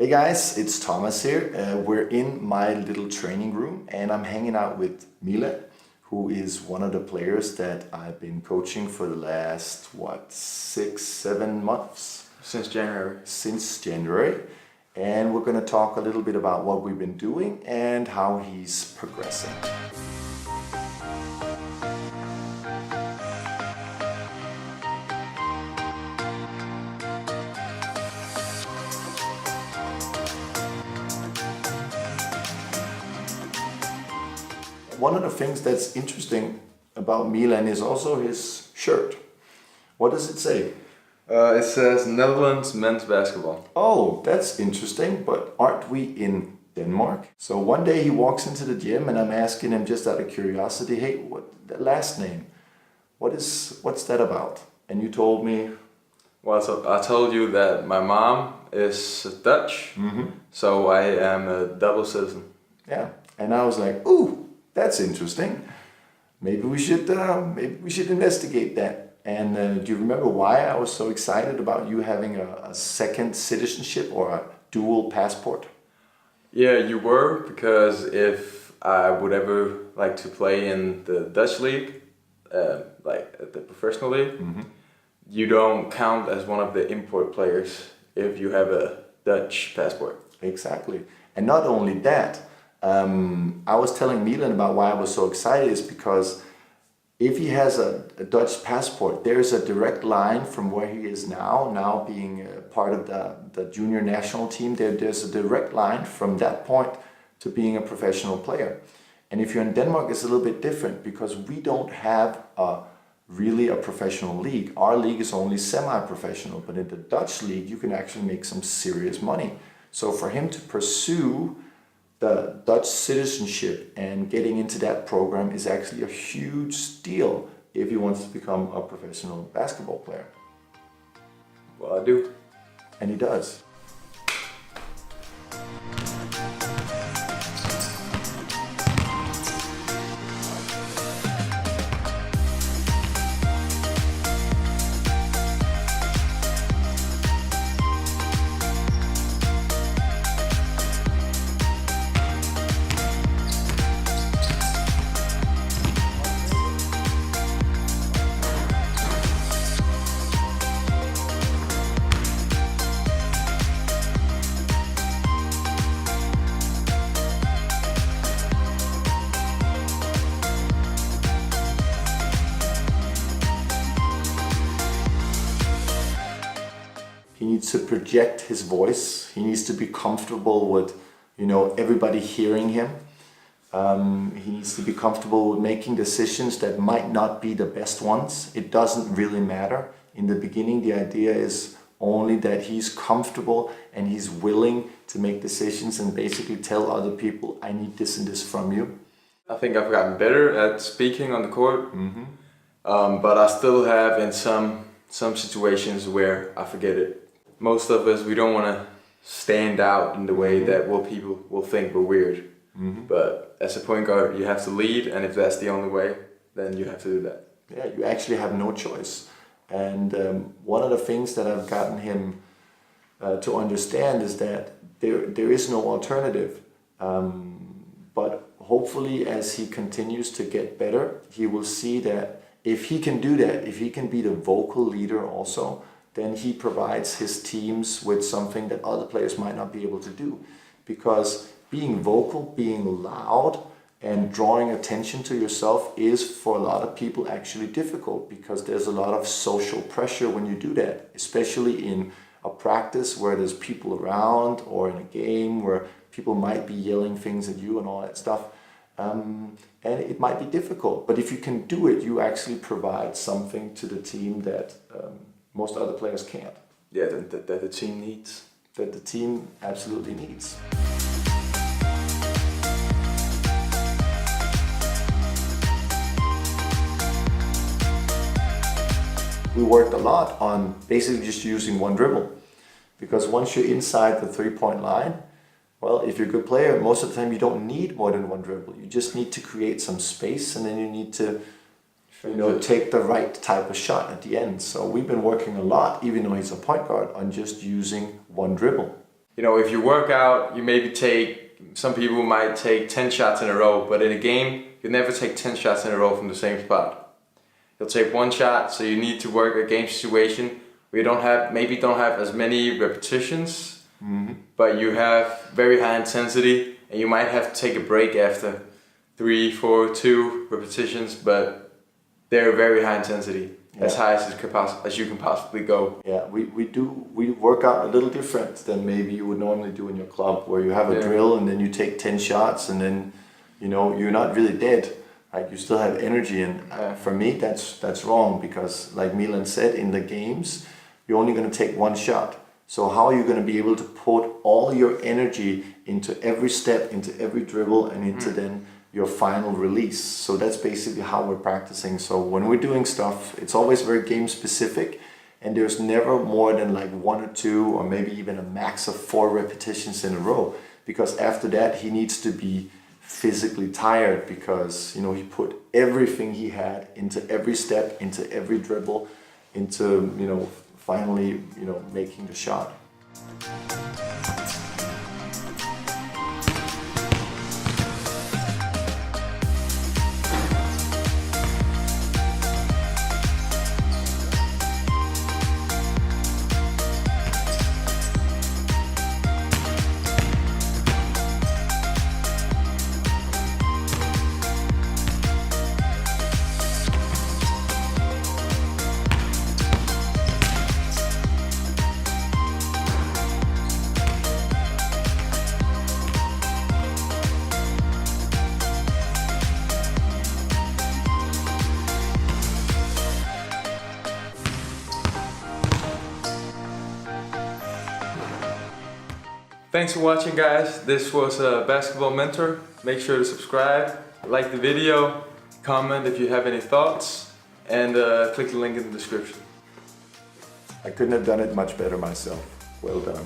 Hey guys, it's Thomas here. We're in my little training room and I'm hanging out with Milan, who is one of the players that I've been coaching for the last, 6-7 months? Since January. Since January. And we're going to talk a little bit about what we've been doing and how he's progressing. One of the things that's interesting about Milan is also his shirt. What does it say? It says Netherlands men's basketball. Oh, that's interesting, but aren't we in Denmark? So one day he walks into the gym and I'm asking him just out of curiosity, hey, what the last name? What's that about? And you told me? Well, so I told you that my mom is Dutch, so I am a double citizen. Yeah, and I was like, ooh, that's interesting. Maybe we should investigate that. And do you remember why I was so excited about you having a second citizenship or a dual passport? Yeah, you were, because if I would ever like to play in the Dutch league, like at the professional league, you don't count as one of the import players if you have a Dutch passport. Exactly. And not only that, I was telling Milan about why I was so excited is because if he has a Dutch passport, there's a direct line from where he is now being part of the junior national team, there's a direct line from that point to being a professional player. And if you're in Denmark, it's a little bit different because we don't have really a professional league. Our league is only semi-professional, but in the Dutch league, you can actually make some serious money. So for him to pursue the Dutch citizenship and getting into that program is actually a huge deal if he wants to become a professional basketball player. Well, I do. And he does. He needs to project his voice. He needs to be comfortable with, everybody hearing him. He needs to be comfortable with making decisions that might not be the best ones. It doesn't really matter. In the beginning, the idea is only that he's comfortable and he's willing to make decisions and basically tell other people, I need this and this from you. I think I've gotten better at speaking on the court, but I still have in some situations where I forget it. Most of us, we don't want to stand out in the way that people will think we're weird. But as a point guard, you have to lead, and if that's the only way, then you have to do that. Yeah, you actually have no choice. And one of the things that I've gotten him to understand is that there is no alternative. But hopefully as he continues to get better, he will see that if he can do that, if he can be the vocal leader also, then he provides his teams with something that other players might not be able to do. Because being vocal, being loud, and drawing attention to yourself is for a lot of people actually difficult because there's a lot of social pressure when you do that, especially in a practice where there's people around or in a game where people might be yelling things at you and all that stuff. And it might be difficult, but if you can do it, you actually provide something to the team that most other players can't. Yeah, that the team needs. That the team absolutely needs. We worked a lot on basically just using one dribble. Because once you're inside the three-point line, well, if you're a good player, most of the time you don't need more than one dribble. You just need to create some space and then you need to take the right type of shot at the end. So we've been working a lot, even though he's a point guard, on just using one dribble. You know, if you work out, you maybe some people might take 10 shots in a row, but in a game, you never take 10 shots in a row from the same spot. You'll take one shot, so you need to work a game situation where you maybe don't have as many repetitions, but you have very high intensity, and you might have to take a break after 3, 4, 2 repetitions, but they're very high intensity. Yeah. As high as you can possibly go. Yeah, we work out a little different than maybe you would normally do in your club, where you have a drill and then you take 10 shots and then, you know, you're not really dead. Right? You still have energy, and for me that's wrong, because like Milan said, in the games you're only going to take one shot. So how are you going to be able to put all your energy into every step, into every dribble, and into then your final release? So that's basically how we're practicing. So when we're doing stuff, it's always very game specific, and there's never more than like 1 or 2 or maybe even a max of 4 repetitions in a row, because after that he needs to be physically tired, because, you know, he put everything he had into every step, into every dribble, into, you know, finally, you know, making the shot. Thanks for watching, guys. This was Basketball Mentor. Make sure to subscribe, like the video, comment if you have any thoughts, and click the link in the description. I couldn't have done it much better myself. Well done.